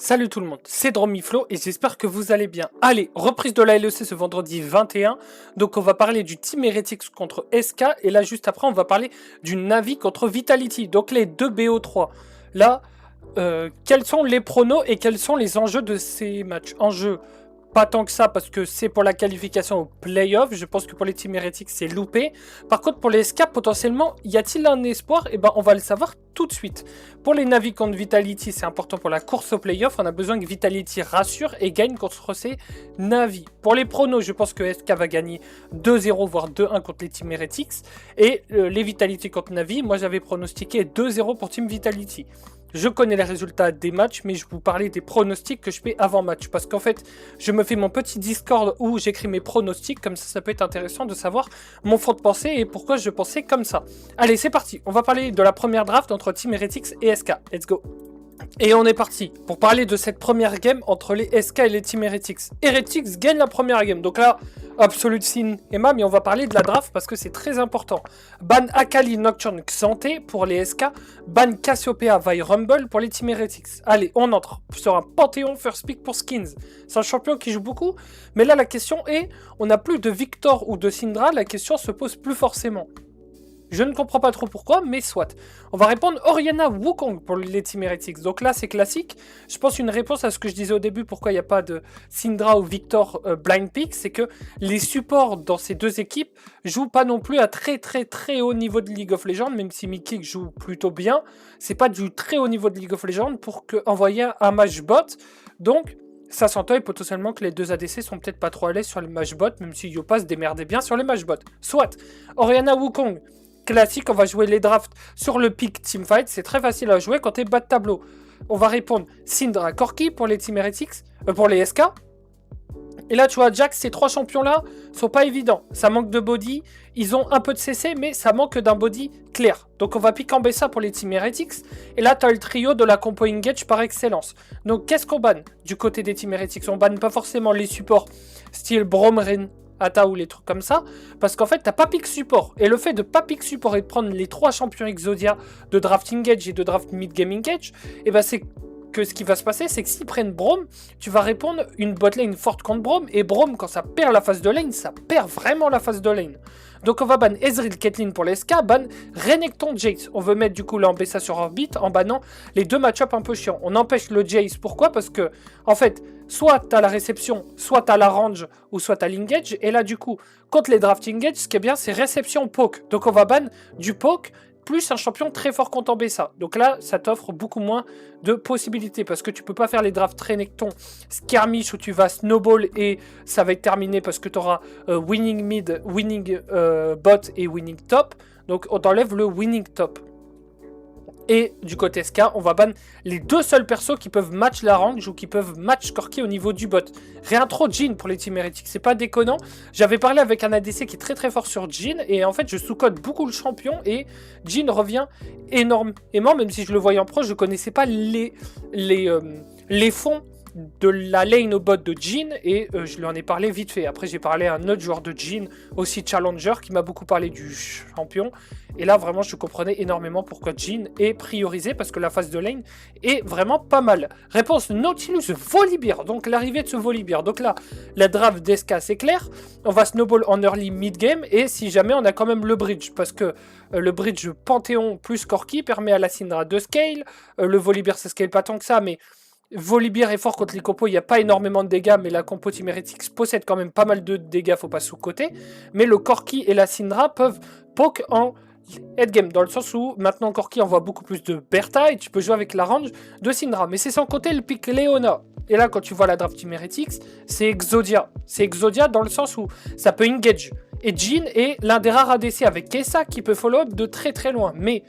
Salut tout le monde, c'est Dromiflo et j'espère que vous allez bien. Allez, reprise de la LEC ce vendredi 21. Donc on va parler du Team Heretics contre SK et là juste après on va parler du Navi contre Vitality. Donc les deux BO3. Là, quels sont les pronos et quels sont les enjeux de ces matchs? Enjeux, pas tant que ça parce que c'est pour la qualification au playoff. Je pense que pour les Team Heretics c'est loupé. Par contre pour les SK potentiellement, y a-t-il un espoir? Et ben on va le savoir tout de suite. Pour les Navi contre Vitality, c'est important pour la course au playoff. On a besoin que Vitality rassure et gagne contre ces Navi. Pour les pronos, je pense que SK va gagner 2-0 voire 2-1 contre les Team Heretics. Et les Vitality contre Navi, moi j'avais pronostiqué 2-0 pour Team Vitality. Je connais les résultats des matchs, mais je vous parlais des pronostics que je fais avant match. Parce qu'en fait, je me fais mon petit Discord où j'écris mes pronostics. Comme ça peut être intéressant de savoir mon fond de pensée et pourquoi je pensais comme ça. Allez, c'est parti. On va parler de la première draft entre Team Heretics et SK. Let's go. Et on est parti pour parler de cette première game entre les SK et les Team Heretics. Heretics gagne la première game. Donc là, Absolute Sin Emma, mais on va parler de la draft parce que c'est très important. Ban Akali Nocturne Xanté pour les SK. Ban Cassiopeia Vi Rumble pour les Team Heretics. Allez, on entre sur un Panthéon First Pick pour Skins. C'est un champion qui joue beaucoup. Mais là, la question est, on n'a plus de Victor ou de Syndra. La question se pose plus forcément. Je ne comprends pas trop pourquoi, mais soit. On va répondre Orianna Wukong pour les Team Heretics. Donc là, c'est classique. Je pense une réponse à ce que je disais au début, pourquoi il n'y a pas de Syndra ou Victor blind pick, c'est que les supports dans ces deux équipes jouent pas non plus à très haut niveau de League of Legends, même si Mickey joue plutôt bien. C'est pas du très haut niveau de League of Legends pour envoyer un match bot. Donc, ça s'entend et potentiellement que les deux ADC sont peut-être pas trop à l'aise sur les match bot, même si Yopa se démerdait bien sur les match bot. Soit. Orianna Wukong. Classique, on va jouer les drafts sur le pick teamfight. C'est très facile à jouer quand t'es bas de tableau. On va répondre Syndra Corki pour les Team Heretics, pour les SK. Et là, tu vois, Jax, ces trois champions-là sont pas évidents. Ça manque de body. Ils ont un peu de CC, mais ça manque d'un body clair. Donc, on va pick en Bessa pour les Team Heretics. Et là, tu as le trio de la compo engage par excellence. Donc, qu'est-ce qu'on banne du côté des Team Heretics? On banne pas forcément les supports style Bromrin, Ata ou les trucs comme ça, parce qu'en fait t'as pas pick support, et le fait de pas pick support et de prendre les trois champions Exodia de draft engage et de draft mid game engage, et ben c'est que ce qui va se passer, c'est que s'ils prennent Braum, tu vas répondre une botlane forte contre Braum, et Braum quand ça perd la phase de lane, ça perd vraiment la phase de lane. Donc on va ban Ezreal Caitlyn pour les SK, ban Renekton Jace. On veut mettre du coup l'Ambessa sur Orbit en bannant les deux match-up un peu chiants. On empêche le Jace, pourquoi? Parce que, en fait, soit t'as la réception, soit t'as la range, ou soit t'as l'engage. Et là, du coup, contre les draft engage, ce qui est bien, c'est réception poke. Donc on va ban du poke, plus un champion très fort contre Ambessa. Donc là, ça t'offre beaucoup moins de possibilités, parce que tu peux pas faire les drafts Renekton skirmish où tu vas snowball et ça va être terminé parce que tu auras winning mid, winning bot et winning top. Donc on t'enlève le winning top. Et du côté SK, on va ban les deux seuls persos qui peuvent match la range ou qui peuvent match Corki au niveau du bot. Réintro Jhin pour les Team Heretics, c'est pas déconnant. J'avais parlé avec un ADC qui est très fort sur Jhin et en fait je sous-code beaucoup le champion et Jhin revient énormément, même si je le voyais en pro, je connaissais pas les fonds de la lane au bot de Jhin et je lui en ai parlé vite fait. Après j'ai parlé à un autre joueur de Jhin, aussi challenger, qui m'a beaucoup parlé du champion et là vraiment je comprenais énormément pourquoi Jhin est priorisé, parce que la phase de lane est vraiment pas mal. Réponse Nautilus Volibear, donc l'arrivée de ce Volibear. Donc là la draft d'SK c'est clair, on va snowball en early mid game et si jamais on a quand même le bridge, parce que le bridge Panthéon plus Corki permet à la Syndra de scale, le Volibear ça scale pas tant que ça, mais Volibear est fort contre les compos, il n'y a pas énormément de dégâts, mais la compo Team Heretics possède quand même pas mal de dégâts, faut pas sous-côté. Mais le Corki et la Syndra peuvent poke en head-game, dans le sens où maintenant Corki envoie beaucoup plus de Bertha et tu peux jouer avec la range de Syndra. Mais c'est sans compter le pick Leona. Et là, quand tu vois la draft Team Heretics, c'est Exodia. C'est Exodia dans le sens où ça peut engage. Et Jhin est l'un des rares ADC avec Kai'Sa qui peut follow-up de très loin. Mais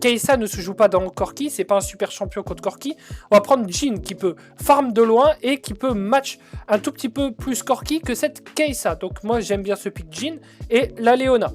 Kai'Sa ne se joue pas dans Corki, c'est pas un super champion contre Corki. On va prendre Jhin qui peut farm de loin et qui peut match un tout petit peu plus Corki que cette Kai'Sa. Donc moi j'aime bien ce pick Jhin et la Leona.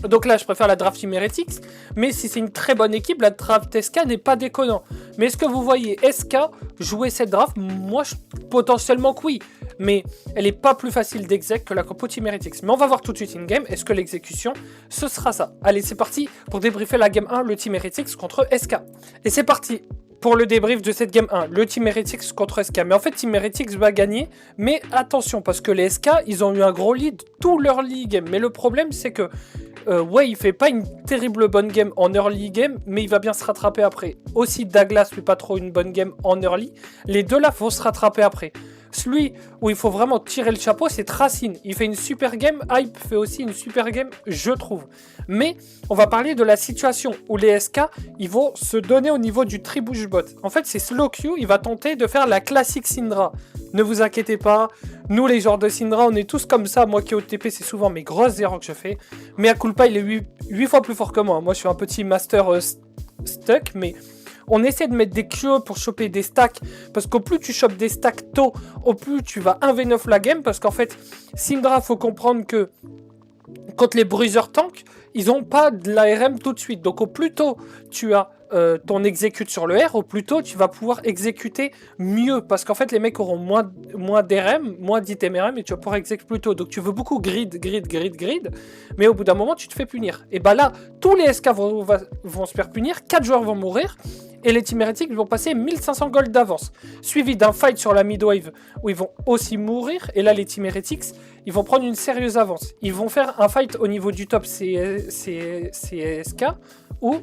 Donc là, je préfère la draft Team Heretics, mais si c'est une très bonne équipe, la draft SK n'est pas déconnant. Mais est-ce que vous voyez SK jouer cette draft? Moi, potentiellement que oui, mais elle n'est pas plus facile d'exec que la compo Team Heretics. Mais on va voir tout de suite in-game, est-ce que l'exécution, ce sera ça? Allez, c'est parti pour débriefer la game 1, le Team Heretics contre SK. Et c'est parti. pour le débrief de cette game 1, le Team Heretics contre SK. Mais en fait, Team Heretics va gagner. Mais attention, parce que les SK, ils ont eu un gros lead tout leur early game. Mais le problème, c'est que, ouais, il fait pas une terrible bonne game en early game, mais il va bien se rattraper après. Aussi, Douglas fait pas trop une bonne game en early. Les deux là, vont se rattraper après. Celui où il faut vraiment tirer le chapeau, c'est Tracine. Il fait une super game. Hype fait aussi une super game, je trouve. Mais on va parler de la situation où les SK, ils vont se donner au niveau du Tribush Bot. En fait, c'est SlowQ, il va tenter de faire la classique Syndra. Ne vous inquiétez pas, nous les joueurs de Syndra, on est tous comme ça. Moi qui ai OTP, c'est souvent mes grosses erreurs que je fais. Mais Akulpa, il est 8 fois plus fort que moi. Moi, je suis un petit master stuck, mais... On essaie de mettre des QE pour choper des stacks, parce qu'au plus tu chopes des stacks tôt, au plus tu vas 1v9 la game, parce qu'en fait, Syndra, faut comprendre que quand les bruisers tank, ils n'ont pas de l'ARM tout de suite. Donc au plus tôt tu as ton exécute sur le R, au plus tôt tu vas pouvoir exécuter mieux. Parce qu'en fait les mecs auront moins d'RM, moins d'items RM et tu vas pouvoir exécuter plus tôt. Donc tu veux beaucoup grid. Mais au bout d'un moment tu te fais punir. Et bah là, tous les SK vont se faire punir, 4 joueurs vont mourir. Et les Team Heretics vont passer 1500 gold d'avance. Suivi d'un fight sur la midwave où ils vont aussi mourir. Et là les Team Heretics, ils vont prendre une sérieuse avance. Ils vont faire un fight au niveau du top CSK ou,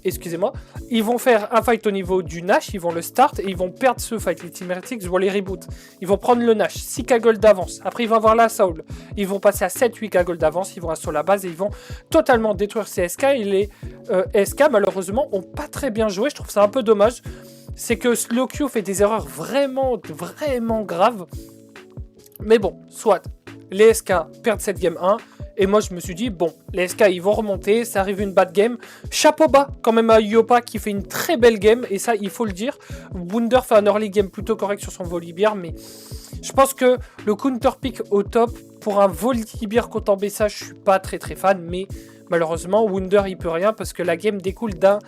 excusez-moi, ils vont faire un fight au niveau du Nash, ils vont le start et ils vont perdre ce fight. Les Team Heretics vont les reboot. Ils vont prendre le Nash, 6k gold d'avance. Après ils vont avoir la Soul. Ils vont passer à 7-8k gold d'avance. Ils vont rester sur la base et ils vont totalement détruire ces SK. Et les SK malheureusement ont pas très bien joué. Je trouve ça un peu dommage. C'est que SlowQ fait des erreurs vraiment graves. Mais bon, soit. Les SK perdent cette game 1. Et moi, je me suis dit, bon, les SK, ils vont remonter. Ça arrive une bad game. Chapeau bas, quand même, à Yopa qui fait une très belle game. Et ça, il faut le dire. Wunder fait un early game plutôt correct sur son Volibear. Mais je pense que le counter pick au top, pour un Volibear contre Bessa, je suis pas très fan. Mais malheureusement, Wunder, il peut rien parce que la game découle d'un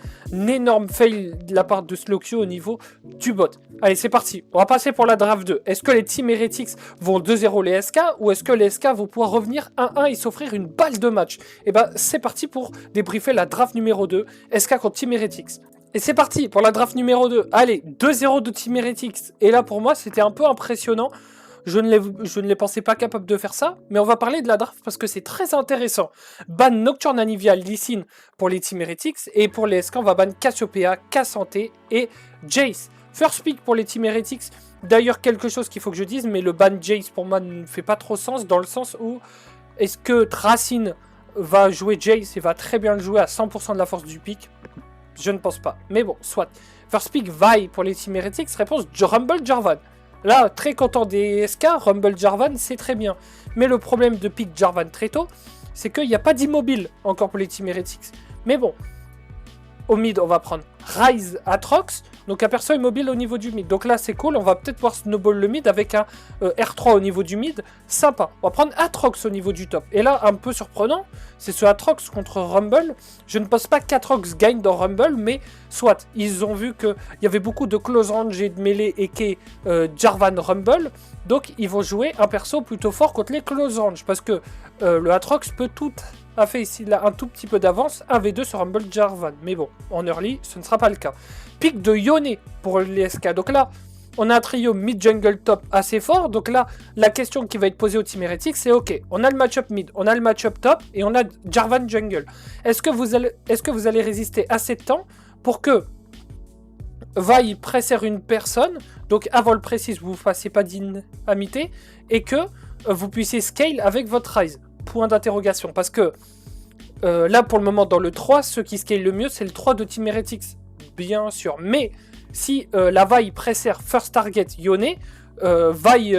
énorme fail de la part de SlowQ au niveau du bot. Allez, c'est parti. On va passer pour la draft 2. Est-ce que les Team Heretics vont 2-0 les SK ou est-ce que les SK vont pouvoir revenir 1-1 et s'offrir une balle de match? Et ben, c'est parti pour débriefer la draft numéro 2. SK contre Team Heretics. Et c'est parti pour la draft numéro 2. Allez, 2-0 de Team Heretics. Et là, pour moi, c'était un peu impressionnant. Je ne les pensais pas capables de faire ça, mais on va parler de la draft parce que c'est très intéressant. Ban Nocturne Anivia, Lee Sin pour les Team Heretics, et pour les SK, on va ban Cassiopeia, Cassante et Jace. First pick pour les Team Heretics, d'ailleurs quelque chose qu'il faut que je dise, mais le ban Jace pour moi ne fait pas trop sens, dans le sens où est-ce que Tracine va jouer Jace et va très bien le jouer à 100% de la force du pick? Je ne pense pas, mais bon, soit. First pick Vi pour les Team Heretics, réponse Rumble Jarvan. Là, très content des SK, Rumble Jarvan, c'est très bien. Mais le problème de pick Jarvan très tôt, c'est qu'il n'y a pas d'immobile encore pour les Team Heretics. Mais bon, au mid, on va prendre Ryze Atrox, donc un perso immobile au niveau du mid. Donc là, c'est cool, on va peut-être voir snowball le mid avec un R3 au niveau du mid, sympa. On va prendre Atrox au niveau du top. Et là, un peu surprenant, c'est ce Atrox contre Rumble. Je ne pense pas qu'Atrox gagne dans Rumble, mais soit, ils ont vu qu'il y avait beaucoup de close range et de mêlée et qu'est Jarvan Rumble, donc ils vont jouer un perso plutôt fort contre les close range, parce que le Atrox peut tout... a fait ici là un tout petit peu d'avance, 1v2 sur Rumble Jarvan. Mais bon, en early, ce ne sera pas le cas. Pick de Yone pour les SK. Donc là, on a un trio mid-jungle top assez fort. Donc là, la question qui va être posée au Team Heretics, c'est ok, on a le match-up mid, on a le match-up top et on a Jarvan jungle. Est-ce que vous allez résister assez de temps pour que vaille presser une personne, donc avant le précise, vous ne fassiez pas d'inamité, et que vous puissiez scale avec votre Ryze? Point d'interrogation, parce que là pour le moment dans le 3, ceux qui scale le mieux c'est le 3 de Team Heretics, bien sûr, mais si la vaille presser first target Yone, vaille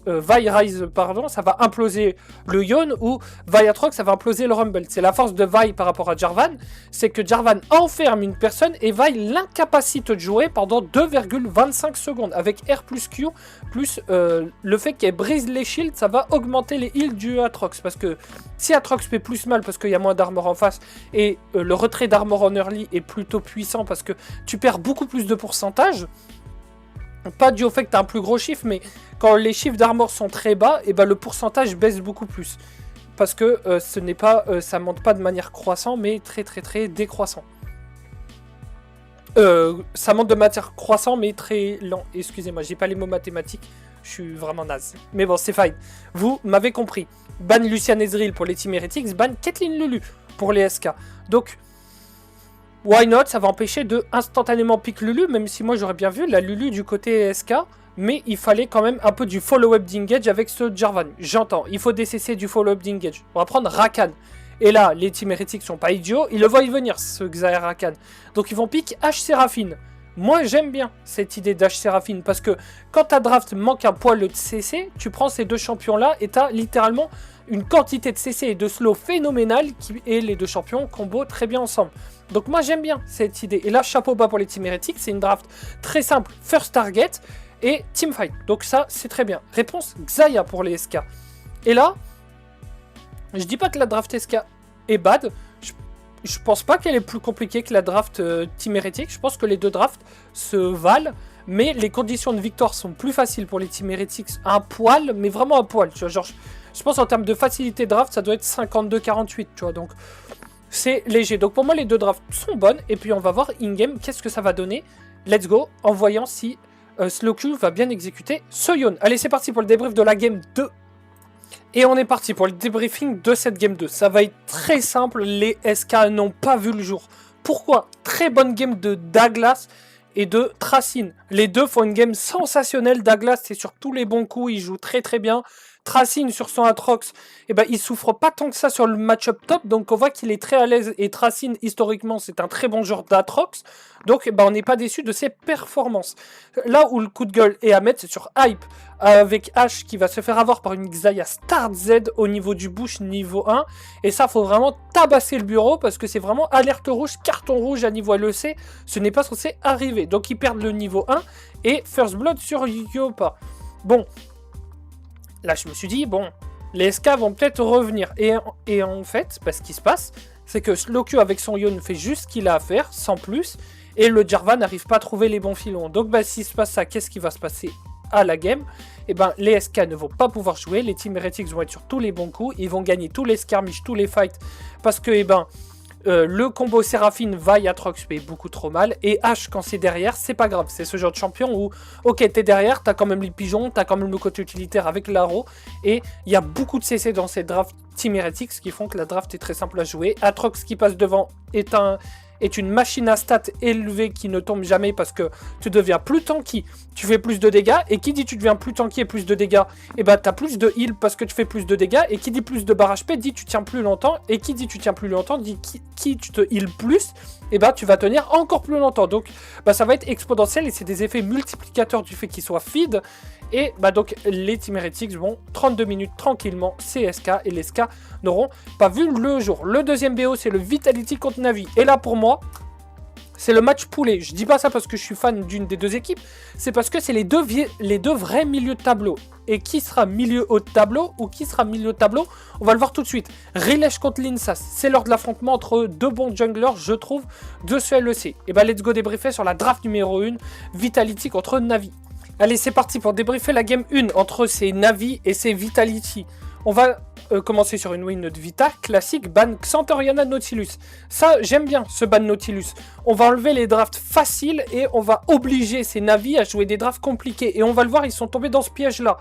Ryze, pardon, ça va imploser le Yone, ou vaille Atrox, ça va imploser le Rumble. C'est la force de vaille par rapport à Jarvan, c'est que Jarvan enferme une personne et vaille l'incapacite de jouer pendant 2,25 secondes. Avec R plus Q, plus le fait qu'elle brise les shields, ça va augmenter les heals du Atrox. Parce que si Atrox fait plus mal parce qu'il y a moins d'armor en face, et le retrait d'armor en early est plutôt puissant parce que tu perds beaucoup plus de pourcentage, pas dû au fait que tu as un plus gros chiffre, mais quand les chiffres d'armor sont très bas, et ben le pourcentage baisse beaucoup plus. Parce que ce n'est pas, ça monte pas de manière croissante, mais très décroissant. Ça monte de matière croissant, mais très lent. Excusez-moi, j'ai pas les mots mathématiques. Je suis vraiment naze. Mais bon, c'est fine. Vous m'avez compris. Ban Lucian Ezreal pour les Team Heretics, ban Caitlyn Lulu pour les SK. Donc, why not? Ça va empêcher de instantanément pick Lulu, même si moi j'aurais bien vu la Lulu du côté SK. Mais il fallait quand même un peu du follow-up d'engage avec ce Jarvan. J'entends, il faut décesser du follow-up d'engage. On va prendre Rakan. Et là, les Team Heretics sont pas idiots, ils le voient y venir, ce Xayah Rakan. Donc ils vont pick H Seraphine. Moi j'aime bien cette idée d'H Seraphine, parce que quand ta draft manque un poil de CC, tu prends ces deux champions-là et tu as littéralement une quantité de CC et de slow phénoménale et les deux champions combo très bien ensemble. Donc moi j'aime bien cette idée. Et là, chapeau bas pour les Team Heretics, c'est une draft très simple, first target et teamfight. Donc ça, c'est très bien. Réponse Xayah pour les SK. Et là, je dis pas que la draft SK est bad. Je pense pas qu'elle est plus compliquée que la draft Team Heretics. Je pense que les deux drafts se valent. Mais les conditions de victoire sont plus faciles pour les Team Heretics. Un poil, mais vraiment un poil. Tu vois, genre, je pense en termes de facilité de draft, ça doit être 52-48. Tu vois, donc c'est léger. Donc pour moi, les deux drafts sont bonnes. Et puis on va voir in-game qu'est-ce que ça va donner. Let's go. En voyant si SlowQ va bien exécuter ce Yone. Allez, c'est parti pour le débrief de la game 2. Et on est parti pour le débriefing de cette game 2. Ça va être très simple, les SK n'ont pas vu le jour. Pourquoi? Très bonne game de Douglas et de Tracine. Les deux font une game sensationnelle. Douglas, c'est sur tous les bons coups, il joue très très bien. Tracine sur son Atrox, eh ben, il souffre pas tant que ça sur le match-up top, donc on voit qu'il est très à l'aise. Et Tracine, historiquement, c'est un très bon joueur d'Atrox, donc eh ben, on n'est pas déçu de ses performances. Là où le coup de gueule est à mettre, c'est sur Hype, avec H qui va se faire avoir par une Xayah Start Z au niveau du bush niveau 1. Et ça, faut vraiment tabasser le bureau, parce que c'est vraiment alerte rouge, carton rouge à niveau LEC, ce n'est pas censé arriver. Donc ils perdent le niveau 1, et First Blood sur Yopa. Bon. Là, je me suis dit, bon, les SK vont peut-être revenir. Et en fait, ce qui se passe, c'est que SlowQ avec son Yone fait juste ce qu'il a à faire, sans plus. Et le Jarvan n'arrive pas à trouver les bons filons. Donc, s'il se passe ça, qu'est-ce qui va se passer à la game? Eh ben, les SK ne vont pas pouvoir jouer. Les Team Heretics vont être sur tous les bons coups. Ils vont gagner tous les skirmishes, tous les fights. Parce que, eh ben, le combo Séraphine vaille Atrox fait beaucoup trop mal. Et H, quand c'est derrière, c'est pas grave. C'est ce genre de champion où, ok, t'es derrière, t'as quand même les pigeons, t'as quand même le côté utilitaire avec l'aro. Et il y a beaucoup de CC dans cette draft Team Heretics qui font que la draft est très simple à jouer. Atrox qui passe devant est une machine à stats élevée qui ne tombe jamais parce que tu deviens plus tanky, tu fais plus de dégâts. Et qui dit tu deviens plus tanky et plus de dégâts, et ben t'as plus de heal parce que tu fais plus de dégâts. Et qui dit plus de barrage HP dit tu tiens plus longtemps. Et qui dit tu tiens plus longtemps dit qui tu te heal plus, et ben tu vas tenir encore plus longtemps. Donc ça va être exponentiel et c'est des effets multiplicateurs du fait qu'ils soient feed. Et donc les Team Heretics vont 32 minutes tranquillement CSK et les SK n'auront pas vu le jour. Le deuxième BO c'est le Vitality contre Navi. Et là pour moi, c'est le match poulet. Je dis pas ça parce que je suis fan d'une des deux équipes, c'est parce que c'est les deux vrais milieux de tableau. Et qui sera milieu haut de tableau ou qui sera milieu de tableau, on va le voir tout de suite. Rilesh contre Linsas, c'est lors de l'affrontement entre deux bons junglers, je trouve, de ce LEC. Et let's go débriefer sur la draft numéro 1, Vitality contre Navi. Allez, c'est parti pour débriefer la game 1 entre ces Navi et ces Vitality. On va commencer sur une win de Vita classique, ban Xanthoriana Nautilus. Ça, j'aime bien ce ban Nautilus. On va enlever les drafts faciles et on va obliger ces Navi à jouer des drafts compliqués. Et on va le voir, ils sont tombés dans ce piège-là.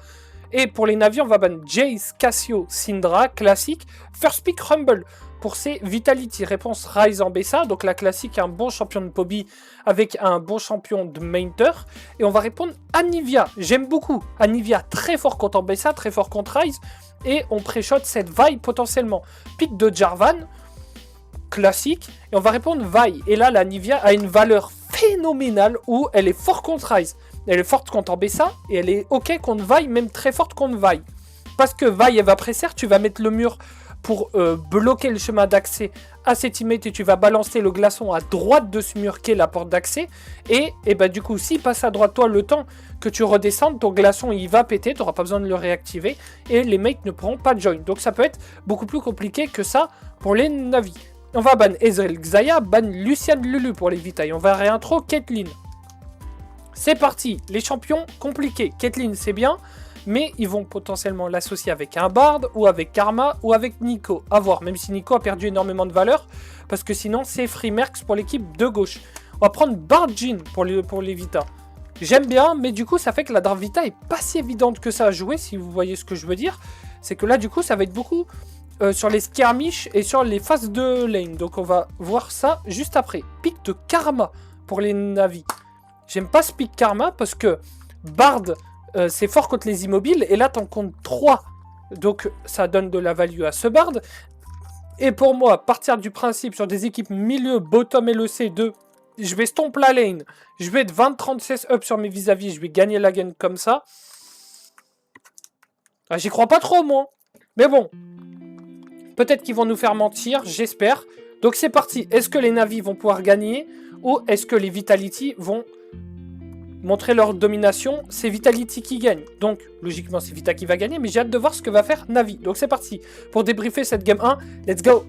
Et pour les Navi, on va ban Jace, Cassio, Syndra, classique, First Pick Rumble. Pour ces Vitality, réponse Rise en Bessa, donc la classique, un bon champion de Poby avec un bon champion de Mainter. Et on va répondre Anivia, j'aime beaucoup. Anivia très fort contre en Bessa, très fort contre Rise. Et on pré-shot cette Vi potentiellement. Pick de Jarvan, classique. Et on va répondre Vi. Et là, la Anivia a une valeur phénoménale où elle est forte contre Rise. Elle est forte contre en Bessa et elle est ok contre Vi, même très forte contre Vi. Parce que Vi, elle va presser, tu vas mettre le mur pour bloquer le chemin d'accès à ses teammates et tu vas balancer le glaçon à droite de ce mur qui est la porte d'accès. Et du coup, s'il passe à droite, toi, le temps que tu redescendes, ton glaçon il va péter, tu n'auras pas besoin de le réactiver et les mates ne pourront pas join. Donc ça peut être beaucoup plus compliqué que ça pour les Navi. On va ban Ezreal Xayah, ban Lucian Lulu pour les Vita et on va réintro Caitlyn. C'est parti, les champions compliqués. Caitlyn c'est bien, mais ils vont potentiellement l'associer avec un Bard, ou avec Karma, ou avec Nico. À voir, même si Nico a perdu énormément de valeur, parce que sinon c'est Free Mercs pour l'équipe de gauche. On va prendre Barjin pour les Vita. J'aime bien, mais du coup, ça fait que la draft Vita est pas si évidente que ça à jouer, si vous voyez ce que je veux dire. C'est que là, du coup, ça va être beaucoup sur les skirmishes et sur les phases de lane. Donc, on va voir ça juste après. Pic de Karma pour les Navi. J'aime pas ce pic Karma parce que Bard, c'est fort contre les immobiles. Et là, t'en comptes 3. Donc, ça donne de la value à ce Bard. Et pour moi, partir du principe sur des équipes milieu, bottom LEC 2, je vais stomp la lane, je vais être 20-30 up sur mes vis-à-vis, je vais gagner la game comme ça. Ah, j'y crois pas trop, moi. Mais bon, peut-être qu'ils vont nous faire mentir, j'espère. Donc c'est parti. Est-ce que les Navi vont pouvoir gagner ou est-ce que les Vitality vont montrer leur domination? C'est Vitality qui gagne. Donc, logiquement, c'est Vita qui va gagner, mais j'ai hâte de voir ce que va faire Navi. Donc c'est parti. Pour débriefer cette game 1, let's go.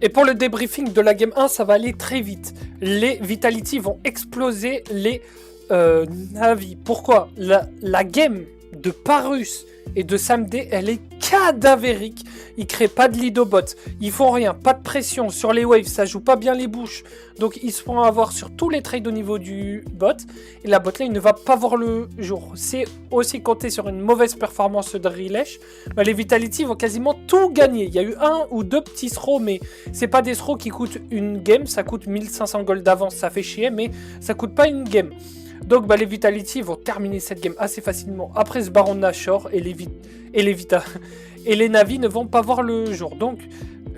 Et pour le débriefing de la game 1, ça va aller très vite. Les Vitality vont exploser les Navi. Pourquoi? La game de Parus et de Samday, elle est cadavérique. Ils créent pas de lead au bot. Ils font rien. Pas de pression. Sur les waves, ça joue pas bien les bouches. Donc ils se font avoir sur tous les trades au niveau du bot. Et la botlane ne va pas voir le jour. C'est aussi compter sur une mauvaise performance de Rilesh. Bah, les Vitality vont quasiment tout gagner. Il y a eu 1 ou 2 petits throws, mais c'est pas des throws qui coûtent une game. Ça coûte 1500 gold d'avance. Ça fait chier, mais ça coûte pas une game. Donc bah, les Vitality vont terminer cette game assez facilement après ce Baron Nashor et les Vita et les Navi ne vont pas voir le jour. Donc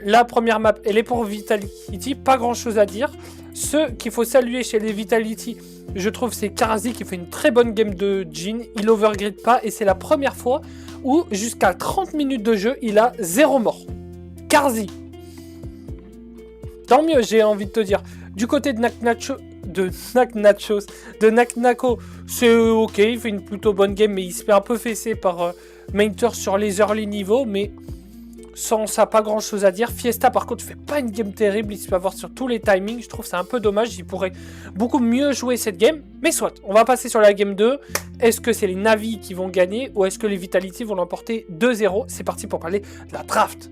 la première map elle est pour Vitality, pas grand chose à dire. Ce qu'il faut saluer chez les Vitality, je trouve, c'est Karazi qui fait une très bonne game de Jhin. Il overgrid pas et c'est la première fois où jusqu'à 30 minutes de jeu il a 0 mort. Karazi. Tant mieux, j'ai envie de te dire. Du côté de Naknako, c'est ok, il fait une plutôt bonne game, mais il se fait un peu fesser par Mainter sur les early niveaux, mais sans ça, pas grand chose à dire. Fiesta, par contre, fait pas une game terrible, il se fait avoir sur tous les timings, je trouve ça un peu dommage, il pourrait beaucoup mieux jouer cette game, mais soit, on va passer sur la game 2. Est-ce que c'est les Navi qui vont gagner, ou est-ce que les Vitality vont l'emporter 2-0? C'est parti pour parler de la draft.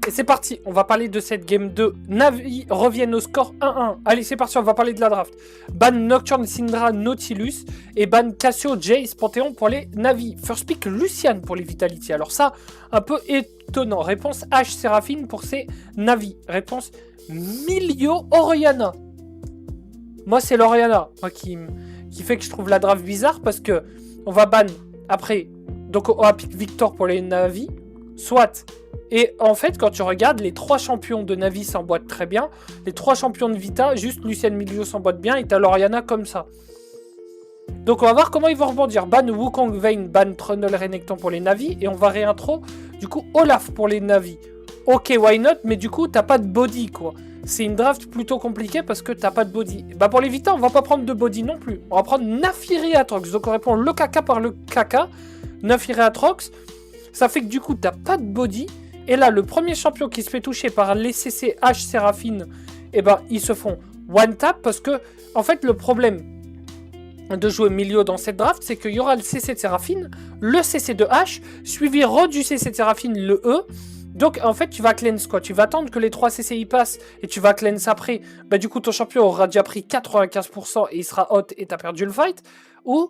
Et c'est parti, on va parler de cette game 2. Navi reviennent au score 1-1. Allez, c'est parti, on va parler de la draft. Ban Nocturne, Syndra, Nautilus. Et ban Cassio, Jace, Panthéon pour les Navi. First pick, Lucian pour les Vitality. Alors ça, un peu étonnant. Réponse H, Séraphine pour ces Navi. Réponse Milio, Oriana. Moi, c'est l'Oriana qui fait que je trouve la draft bizarre parce que on va ban après. Donc, on va pick Victor pour les Navi. Soit. Et en fait, quand tu regardes, les 3 champions de Navi s'emboîtent très bien. Les 3 champions de Vita, juste Lucian Milio s'emboîtent bien. Et t'as l'Oriana comme ça. Donc on va voir comment ils vont rebondir. Ban Wukong Vayne, ban Trundle Renekton pour les Navi. Et on va réintro, du coup, Olaf pour les Navi. Ok, why not? Mais du coup, t'as pas de body, quoi. C'est une draft plutôt compliquée parce que t'as pas de body. Bah pour les Vita, on va pas prendre de body non plus. On va prendre Naafiri Aatrox. Donc on répond le caca par le caca. Naafiri Aatrox. Ça fait que du coup, t'as pas de body. Et là, le premier champion qui se fait toucher par les CC H Séraphine, eh ben, ils se font one tap parce que, en fait, le problème de jouer milieu dans cette draft, c'est qu'il y aura le CC de Séraphine, le CC de H, suivi du CC de Séraphine, le E. Donc, en fait, tu vas cleanse quoi. Tu vas attendre que les 3 CC y passent et tu vas cleanse après. Bah, du coup, ton champion aura déjà pris 95% et il sera hot et t'as perdu le fight. Ou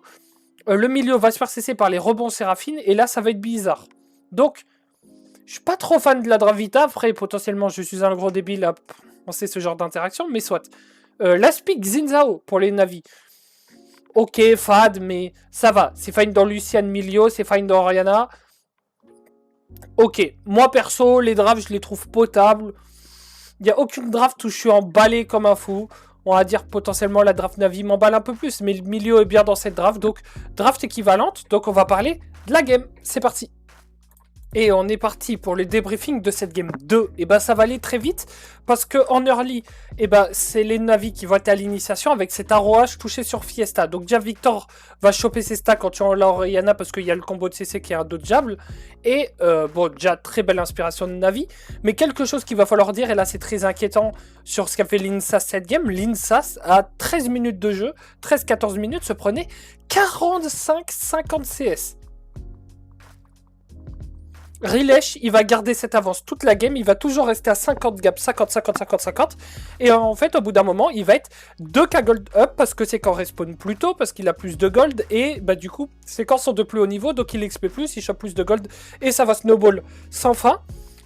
le milieu va se faire CC par les rebonds Séraphine et là, ça va être bizarre. Donc, je suis pas trop fan de la draft Vita. Après, potentiellement, je suis un gros débile à penser ce genre d'interaction, mais soit. Last pick, Xin pour les Navi. Ok, fade, mais ça va. C'est fine dans Lucian Milio, c'est fine dans Oriana. Ok, moi perso, les drafts, je les trouve potables. Il n'y a aucune draft où je suis emballé comme un fou. On va dire potentiellement la draft Navi m'emballe un peu plus, mais le milieu est bien dans cette draft. Donc, draft équivalente. Donc, on va parler de la game. C'est parti. Et on est parti pour le débriefing de cette game 2. Et bah ça va aller très vite parce que en early, et bah c'est les Navi qui vont être à l'initiation avec cet arrowage touché sur Fiesta. Donc déjà Victor va choper ses stacks quand tu en l'Oriana parce qu'il y a le combo de CC qui est indodgeable. Et bon, déjà très belle inspiration de Navi. Mais quelque chose qu'il va falloir dire, et là c'est très inquiétant sur ce qu'a fait l'Insas cette game. L'Insas à 13 minutes de jeu, 13-14 minutes, se prenait 45-50 CS. Rilesh, il va garder cette avance toute la game, il va toujours rester à 50 gaps, 50, 50, 50, 50. Et en fait, au bout d'un moment, il va être 2k gold up parce que ses camps respawn plus tôt, parce qu'il a plus de gold. Et bah du coup, ses camps sont de plus haut niveau, donc il XP plus, il chope plus de gold. Et ça va snowball sans fin,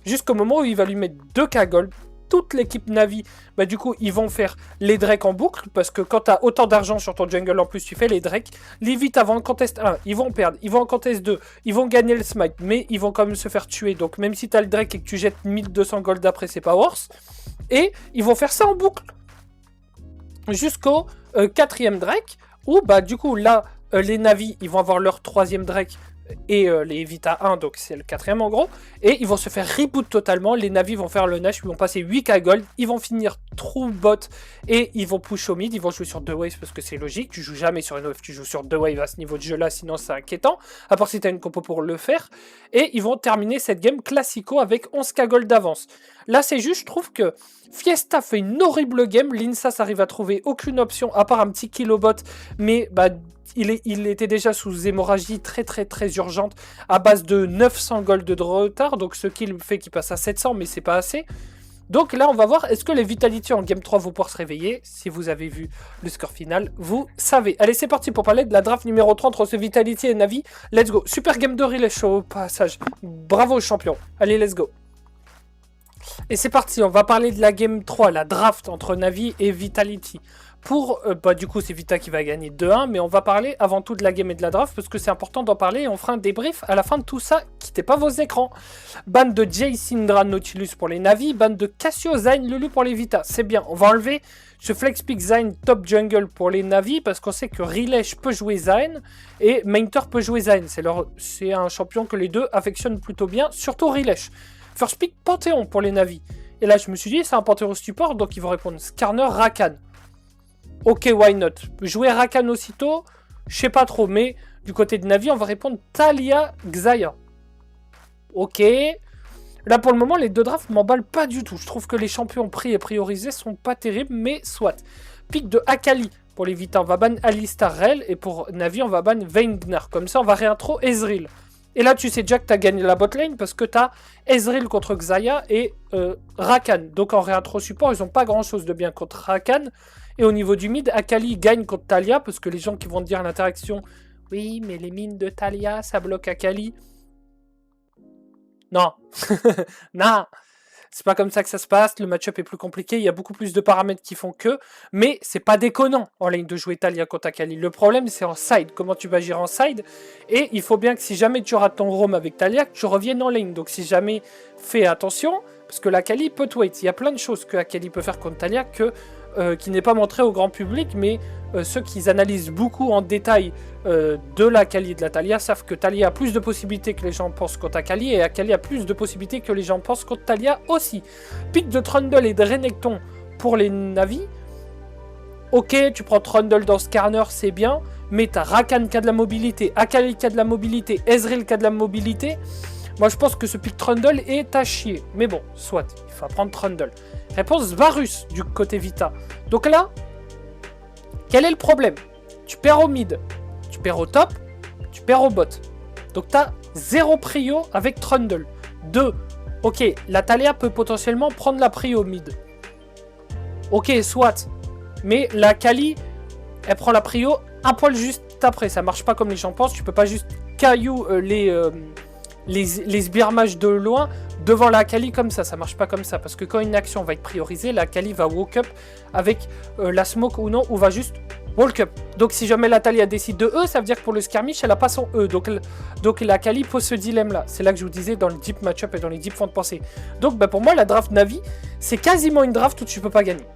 jusqu'au moment où il va lui mettre 2k gold. Toute l'équipe Navi, bah du coup, ils vont faire les Drake en boucle, parce que quand t'as autant d'argent sur ton jungle en plus, tu fais les Drake. Les Vita avant le contest 1, ils vont perdre, ils vont en contest 2, ils vont gagner le smite, mais ils vont quand même se faire tuer. Donc même si t'as le Drake et que tu jettes 1200 gold après, c'est pas worse. Et ils vont faire ça en boucle, jusqu'au 4ème Drake, où bah du coup, là, les Navi, ils vont avoir leur 3ème Drake, et les Vita 1, donc c'est le 4ème en gros, et ils vont se faire reboot totalement, les Navi vont faire le Nash, ils vont passer 8k gold, ils vont finir true bot, et ils vont push au mid, ils vont jouer sur 2 waves parce que c'est logique, tu joues jamais sur une wave, tu joues sur 2 waves à ce niveau de jeu là, sinon c'est inquiétant, à part si tu as une compo pour le faire, et ils vont terminer cette game classico avec 11k gold d'avance. Là c'est juste, je trouve que Fiesta fait une horrible game, l'Insas arrive à trouver aucune option, à part un petit kilobot, mais bah il était déjà sous hémorragie très urgente à base de 900 gold de retard, donc ce qui fait qu'il passe à 700, mais c'est pas assez. Donc là, on va voir, est-ce que les Vitality en Game 3 vont pouvoir se réveiller? Si vous avez vu le score final, vous savez. Allez, c'est parti pour parler de la draft numéro 3 entre ce Vitality et Navi. Let's go. Super game de Rilesh au passage. Bravo, champion. Allez, let's go. Et c'est parti, on va parler de la Game 3, la draft entre Navi et Vitality. Pour, bah du coup c'est Vita qui va gagner 2-1, mais on va parler avant tout de la game et de la draft, parce que c'est important d'en parler, et on fera un débrief à la fin de tout ça. Quittez pas vos écrans. Ban de Jay, Syndra, Nautilus pour les Navi, ban de Cassio, Zayn, Lulu pour les Vita. C'est bien, on va enlever ce Flex Pick Zayn top jungle pour les Navi, parce qu'on sait que Rilesh peut jouer Zayn, et Mainter peut jouer Zayn. C'est un champion que les deux affectionnent plutôt bien, surtout Rilesh. First pick Panthéon pour les Navi. Et là je me suis dit, c'est un Panthéon support, donc ils vont répondre Skarner, Rakan. Ok, why not? Jouer Rakan aussitôt, je sais pas trop, mais du côté de Navi, on va répondre Taliyah, Xayah. Ok. Là, pour le moment, les deux drafts m'emballent pas du tout. Je trouve que les champions pris et priorisés sont pas terribles, mais soit. Pick de Akali. Pour les Vita, on va ban Alistar Rel, et pour Navi, on va ban Vayngnar. Comme ça, on va réintro Ezreal. Et là, tu sais déjà que tu as gagné la botlane, parce que tu as Ezreal contre Xayah et Rakan. Donc en réintro support, ils ont pas grand-chose de bien contre Rakan. Et au niveau du mid, Akali gagne contre Taliyah, parce que les gens qui vont dire à l'interaction, oui, mais les mines de Taliyah, ça bloque Akali. Non. Non. C'est pas comme ça que ça se passe, le match-up est plus compliqué, il y a beaucoup plus de paramètres qui font que, mais c'est pas déconnant en lane de jouer Taliyah contre Akali. Le problème, c'est en side, comment tu vas gérer en side, et il faut bien que si jamais tu rates ton roam avec Taliyah, que tu reviennes en lane. Donc si jamais, fais attention, parce que l'Akali peut te wait. Il y a plein de choses que Akali peut faire contre Taliyah qui n'est pas montré au grand public, mais ceux qui analysent beaucoup en détail de l'Akali et de la Taliyah savent que Taliyah a plus de possibilités que les gens pensent contre Akali, et Akali a plus de possibilités que les gens pensent contre Taliyah aussi. Pick de Trundle et de Renekton pour les Navi. Ok, tu prends Trundle dans Skarner, c'est bien, mais t'as Rakan qui a de la mobilité, Akali qui a de la mobilité, Ezreal qui a de la mobilité. Moi je pense que ce pick Trundle est à chier, mais bon, soit, il faut prendre Trundle. Réponse Varus du côté Vita. Donc là, quel est le problème? Tu perds au mid, tu perds au top, tu perds au bot. Donc tu as 0 prio avec Trundle. 2. Ok, la Taliyah peut potentiellement prendre la prio au mid. Ok, soit. Mais la Kali, elle prend la prio un poil juste après. Ça marche pas comme les gens pensent. Tu peux pas juste caillou les sbires de loin devant la Akali comme ça marche pas comme ça, parce que quand une action va être priorisée, la Akali va walk up avec la smoke ou non, ou va juste walk up. Donc si jamais la Taliyah décide de E, ça veut dire que pour le skirmish, elle a pas son E, donc la Akali pose ce dilemme là. C'est là que je vous disais dans le deep matchup et dans les deep fonds de pensée. Donc bah, pour moi la draft Navi, c'est quasiment une draft où tu peux pas gagner.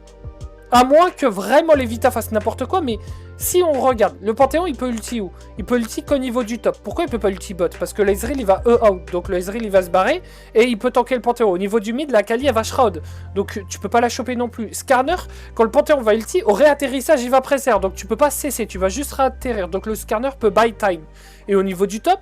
À moins que vraiment les Vita fassent n'importe quoi, mais si on regarde, le Panthéon il peut ulti où? Il peut ulti qu'au niveau du top. Pourquoi il peut pas ulti bot? Parce que l'Ezreal il va E-out, donc le Ezreal il va se barrer, et il peut tanker le Panthéon. Au niveau du mid, la Kali elle va shroud, donc tu peux pas la choper non plus. Skarner, quand le Panthéon va ulti, au réatterrissage il va presser, donc tu peux pas cesser, tu vas juste réatterrir, donc le Skarner peut buy time. Et au niveau du top,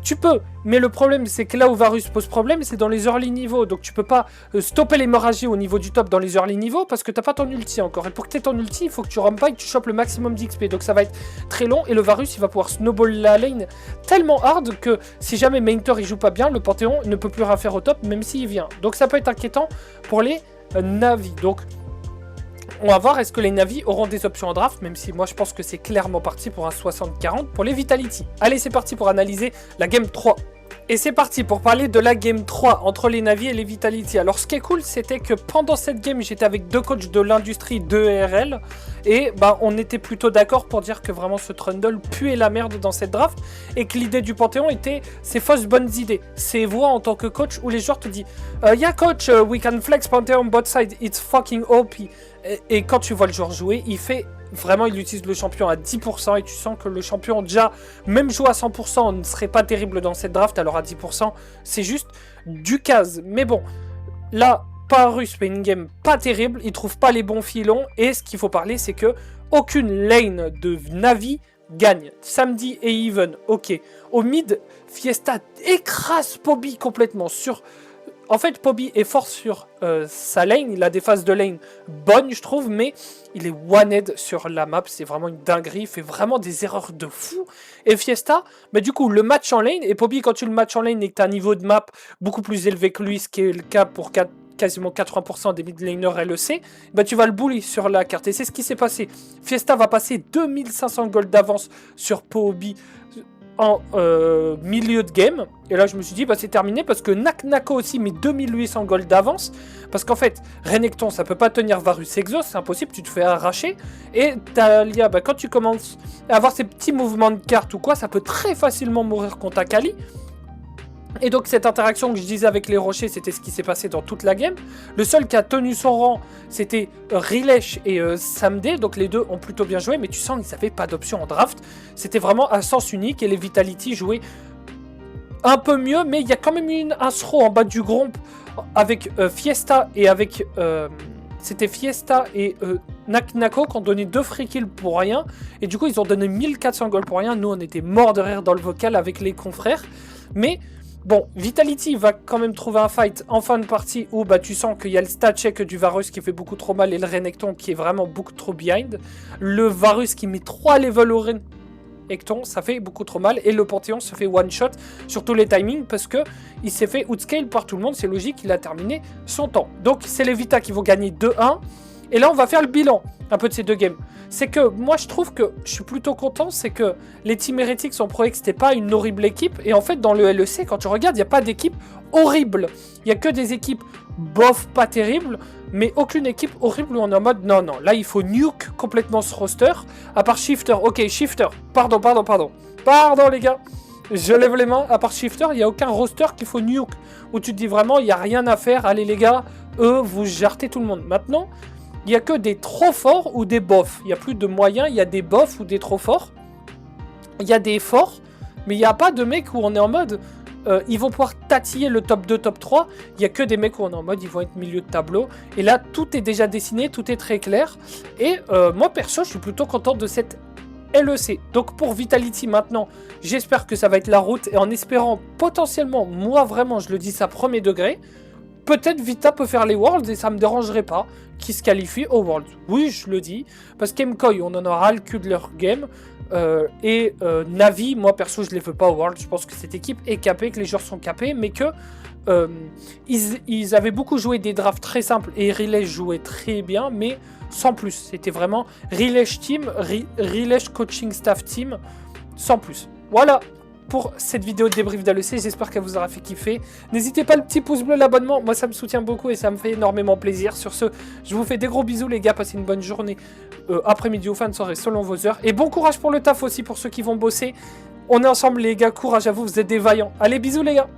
Tu peux, mais le problème c'est que là où Varus pose problème, c'est dans les early niveaux. Donc tu peux pas stopper l'hémorragie au niveau du top dans les early niveaux parce que t'as pas ton ulti encore. Et pour que t'aies ton ulti, il faut que tu rampes et que tu chopes le maximum d'XP. Donc ça va être très long et le Varus il va pouvoir snowball la lane tellement hard que si jamais Maintor il joue pas bien, le Panthéon ne peut plus rien faire au top même s'il vient. Donc ça peut être inquiétant pour les Navi. Donc on va voir est-ce que les Navi auront des options en draft, même si moi je pense que c'est clairement parti pour un 60-40 pour les Vitality. Allez, c'est parti pour analyser la game 3. Et c'est parti pour parler de la game 3 entre les Navi et les Vitality. Alors ce qui est cool, c'était que pendant cette game, j'étais avec deux coachs de l'industrie de RL. Et bah, on était plutôt d'accord pour dire que vraiment ce Trundle puait la merde dans cette draft. Et que l'idée du Panthéon était ces fausses bonnes idées. Ces voix en tant que coach où les joueurs te disent yeah coach, we can flex Panthéon both sides, it's fucking OP. Et quand tu vois le joueur jouer, il fait... Vraiment, il utilise le champion à 10% et tu sens que le champion, déjà, même joué à 100%, ne serait pas terrible dans cette draft. Alors à 10%, c'est juste du case. Mais bon, là, Parus fait une game pas terrible. Il trouve pas les bons filons. Et ce qu'il faut parler, c'est que aucune lane de Navi gagne. Samedi et Even, ok. Au mid, Fiesta écrase Poby complètement sur... En fait, Poby est fort sur sa lane, il a des phases de lane bonnes, je trouve, mais il est one-head sur la map, c'est vraiment une dinguerie, il fait vraiment des erreurs de fou. Et Fiesta, bah, du coup, le match en lane, et Poby, quand tu le matches en lane et que tu as un niveau de map beaucoup plus élevé que lui, ce qui est le cas pour quasiment 80% des mid laners LEC, bah, tu vas le bully sur la carte. Et c'est ce qui s'est passé. Fiesta va passer 2500 gold d'avance sur Poby en milieu de game, et là je me suis dit bah c'est terminé parce que Nako aussi met 2800 gold d'avance, parce qu'en fait Renekton ça peut pas tenir Varus Exos, c'est impossible, tu te fais arracher, et Talia bah, quand tu commences à avoir ces petits mouvements de carte ou quoi, ça peut très facilement mourir contre Akali. Et donc cette interaction que je disais avec les rochers, c'était ce qui s'est passé dans toute la game. Le seul qui a tenu son rang, c'était Rilesh et Samde, donc les deux ont plutôt bien joué, mais tu sens qu'ils n'avaient pas d'option en draft. C'était vraiment un sens unique et les Vitality jouaient un peu mieux, mais il y a quand même eu un throw en bas du groupe avec Fiesta et avec... c'était Fiesta et Nako qui ont donné 2 free kills pour rien, et du coup ils ont donné 1400 gold pour rien. Nous on était morts de rire dans le vocal avec les confrères, mais... Bon, Vitality va quand même trouver un fight en fin de partie où bah, tu sens qu'il y a le stat check du Varus qui fait beaucoup trop mal et le Renekton qui est vraiment beaucoup trop behind. Le Varus qui met 3 levels au Renekton, ça fait beaucoup trop mal. Et le Panthéon se fait one shot sur tous les timings parce que il s'est fait outscale par tout le monde. C'est logique, il a terminé son temps. Donc c'est les Vita qui vont gagner 2-1. Et là on va faire le bilan un peu de ces deux games. C'est que moi je trouve que je suis plutôt content, c'est que les Team Heretics ont prouvé que c'était pas une horrible équipe. Et en fait dans le LEC, quand tu regardes, il n'y a pas d'équipe horrible. Il n'y a que des équipes bof pas terribles, mais aucune équipe horrible où on est en mode non, là il faut nuke complètement ce roster. À part Shifter, ok Shifter, pardon les gars. Je lève les mains, à part Shifter, il n'y a aucun roster qu'il faut nuke. Où tu te dis vraiment, il n'y a rien à faire, allez les gars, eux, vous jartez tout le monde. Maintenant... il n'y a que des trop forts ou des bofs. Il n'y a plus de moyens, il y a des bofs ou des trop forts. Il y a des forts, mais il n'y a pas de mecs où on est en mode... ils vont pouvoir tatiller le top 2, top 3. Il n'y a que des mecs où on est en mode, ils vont être milieu de tableau. Et là, tout est déjà dessiné, tout est très clair. Et moi, perso, je suis plutôt content de cette LEC. Donc pour Vitality maintenant, j'espère que ça va être la route. Et en espérant potentiellement, moi vraiment, je le dis ça premier degré... peut-être Vita peut faire les Worlds et ça me dérangerait pas qu'ils se qualifient aux Worlds. Oui, je le dis. Parce qu'Emkoi, on en aura le cul de leur game. Navi, moi perso, je les veux pas aux Worlds. Je pense que cette équipe est capée, que les joueurs sont capés, mais que ils avaient beaucoup joué des drafts très simples et Rilesh jouait très bien, mais sans plus. C'était vraiment Rilesh team, Rilesh coaching staff team, sans plus. Voilà pour cette vidéo de débrief d'ALEC, j'espère qu'elle vous aura fait kiffer. N'hésitez pas le petit pouce bleu, l'abonnement, moi ça me soutient beaucoup et ça me fait énormément plaisir. Sur ce, je vous fais des gros bisous les gars, passez une bonne journée, après-midi ou fin de soirée selon vos heures. Et bon courage pour le taf aussi pour ceux qui vont bosser. On est ensemble les gars, courage à vous, vous êtes des vaillants. Allez bisous les gars.